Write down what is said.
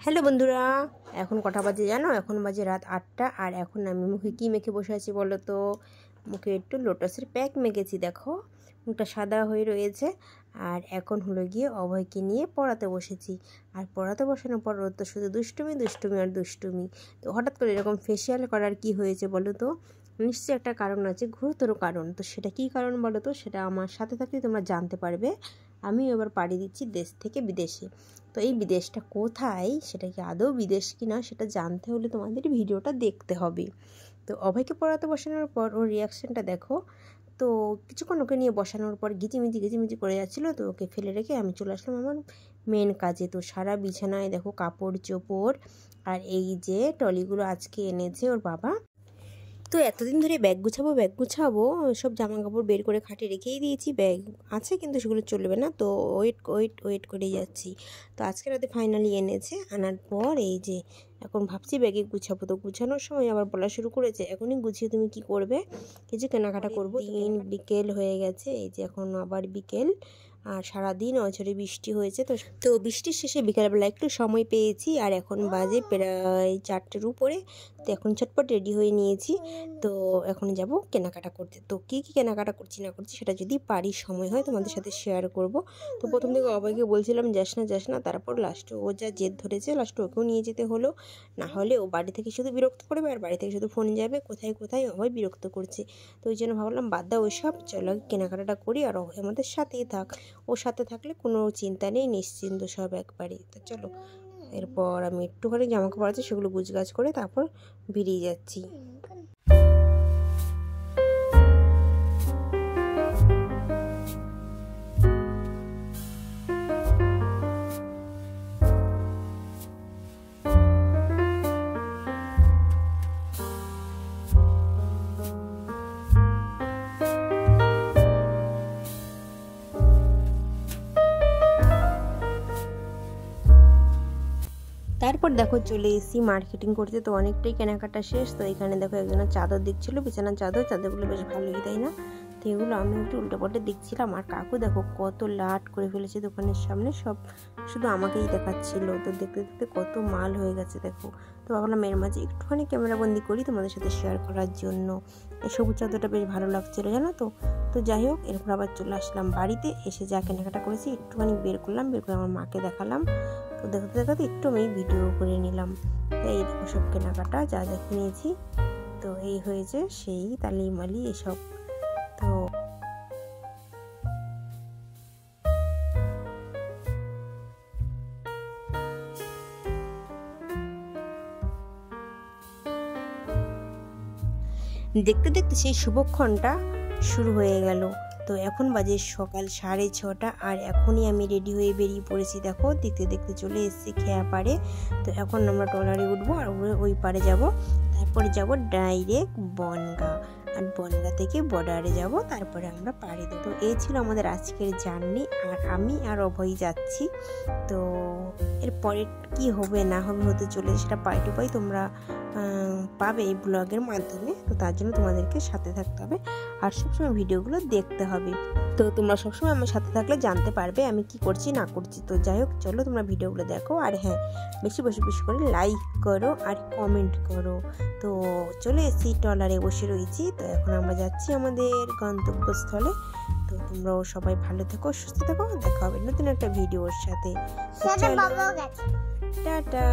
Hello বন্ধুরা, এখন কটা বাজে জানো? এখন বাজে রাত 8টা। আর এখন আমি মুখে কী মেখে বসে আছি বলো তো? মুখে একটু লোটাসের প্যাক মেখেছি, দেখো মুখটা সাদা হয়ে রয়েছে। আর এখন হলো গিয়ে অভয়কে নিয়ে পড়াতে বসেছি। আর পড়াতে বসানোর পর ওর তো শুধু দুষ্টুমি দুষ্টুমি আর দুষ্টুমি। তো হঠাৎ করে এরকম ফেসিয়াল করার কি হয়েছে বলো তো? নিশ্চয়ই একটা কারণ আছে, গুরুতর কারণ। তো সেটা কী কারণ বলো তো? সেটা আমার সাথে থাকলে তোমরা জানতে পারবে। আমি এবার পাড়ি দিচ্ছি দেশ থেকে বিদেশে। তো এই বিদেশটা কোথায়, সেটা কি আদৌ বিদেশ কি না, সেটা জানতে হলে তোমাদের ভিডিওটা দেখতে হবে। তো অভয়কে পড়াতে বসানোর পর ওর রিয়াকশানটা দেখো। তো কিছুক্ষণ ওকে নিয়ে বসানোর পর ঘিচিমিচি করে যাচ্ছিলো। তো ওকে ফেলে রেখে আমি চলে আসলাম আমার মেন কাজে। তো সারা বিছানায় দেখো কাপড় চোপড়। আর এই যে টলিগুলো আজকে এনেছে ওর বাবা। তো এতদিন ধরে ব্যাগ গুছাবো সব জামা কাপড় বের করে খাটে রেখেই দিয়েছি। ব্যাগ আছে কিন্তু সেগুলো চলবে না, তো ওয়েট করে যাচ্ছি। তো আজকে রাতে ফাইনালি এনেছে। আনার পর এই যে এখন ভাবছি ব্যাগে গুছাবো। তো গুছানোর সময় আবার বলা শুরু করেছে, এখনই গুছিয়ে তুমি কি করবে? কিছু কেনাকাটা করবো। বিকেল হয়ে গেছে, এই যে এখন আবার বিকেল। আর সারাদিন অঝরে বৃষ্টি হয়েছে। তো বৃষ্টির শেষে বিকালবেলা একটু সময় পেয়েছি। আর এখন বাজে প্রায় 4টের উপরে। তো এখন চটপট রেডি হয়ে নিয়েছি। তো এখন যাব কেনাকাটা করতে। তো কী কেনাকাটা করছি না করছি সেটা যদি পারি সময় হয় তোমাদের সাথে শেয়ার করব। তো প্রথম থেকে অভয়কে বলছিলাম যাস না, তারপর লাস্টে ও যা জেদ ধরেছে, লাস্টে ওকেও নিয়ে যেতে হলো। না হলে ও বাড়ি থেকে শুধু বিরক্ত করবে, আর বাড়ি থেকে শুধু ফোন যাবে কোথায় অভয় বিরক্ত করছে। তো ওই জন্য ভাবলাম বাদ দাও ওইসব, চলো কেনাকাটাটা করি। আর অভয় আমাদের সাথেই থাক, ওর সাথে থাকলে কোনো চিন্তা নেই, নিশ্চিন্ত সব একবারে। তো চলো, এরপর আমি একটুখানি জামা কাপড় আছে সেগুলো গুছগাছ করে তারপর বেরিয়ে যাচ্ছি। তারপর দেখো চলে এসেছি মার্কেটিং করতে। তো অনেকটাই কেনাকাটা শেষ। তো এখানে দেখো একজনের চাদর দেখছিল, বিছানার চাদরগুলো বেশ ভালোই, তাই না? তো এগুলো আমি একটু উল্টোপাল্টে দেখছিলাম। আর কাকু দেখো কত লাট করে ফেলেছে দোকানের সামনে, সব শুধু আমাকেই দেখাচ্ছিল। তো দেখতে দেখতে কত মাল হয়ে গেছে দেখো। তো ভাবলাম এর মাঝে একটুখানি ক্যামেরাবন্দি করি তোমাদের সাথে শেয়ার করার জন্য। এই সবুজ চাদরটা বেশ ভালো লাগছিল জানো তো। তো যাই হোক, এরপর আবার চলে আসলাম বাড়িতে। এসে যা কেনাকাটা করেছি একটুখানি বের করে আমার মাকে দেখালাম। তো দেখাতে একটু আমি ভিডিও করে নিলাম। তো এই দেখো সব কেনাকাটা যা কিনেছি। তো এই হয়েছে সেই তালিমালি এসব। তো দেখতে দেখতে সেই শুভক্ষণটা শুরু হয়ে গেল। তো এখন বাজে সকাল 6:30। আর এখনই আমি রেডি হয়ে বেরিয়ে পড়েছি। দেখো দেখতে দেখতে চলে এসেছি খেয়া পাড়ে। তো এখন আমরা ট্রলারে উঠবো আর ওই পাড়ে যাব। তারপরে যাব ডাইরেক্ট বনগাঁ। আর বনগাঁ থেকে বর্ডারে যাব, তারপরে আমরা পাড়ি দেবো। তো এই ছিল আমাদের আজকের জার্নি। আর আমি আর অভয় যাচ্ছি। তো এরপরে কি হবে না হবে হতে চলে, সেটা পাই টু পাই তোমরা পাবে এই ব্লগের মাধ্যমে। তো তার জন্য তোমাদেরকে সাথে থাকতে হবে আর সবসময় ভিডিওগুলো দেখতে হবে। তো তোমরা সবসময় আমার সাথে থাকলে জানতে পারবে আমি কি করছি না করছি। তো যাই হোক, চলো তোমরা ভিডিওগুলো দেখো। আর হ্যাঁ, বেশি করে লাইক করো আর কমেন্ট করো। তো চলে এসেছি, ট্রলারে বসে রয়েছি। তো এখন আমরা যাচ্ছি আমাদের গন্তব্যস্থলে। তো তোমরাও সবাই ভালো থেকো, সুস্থ থেকো। দেখা হবে নতুন একটা ভিডিওর সাথে। টাটা।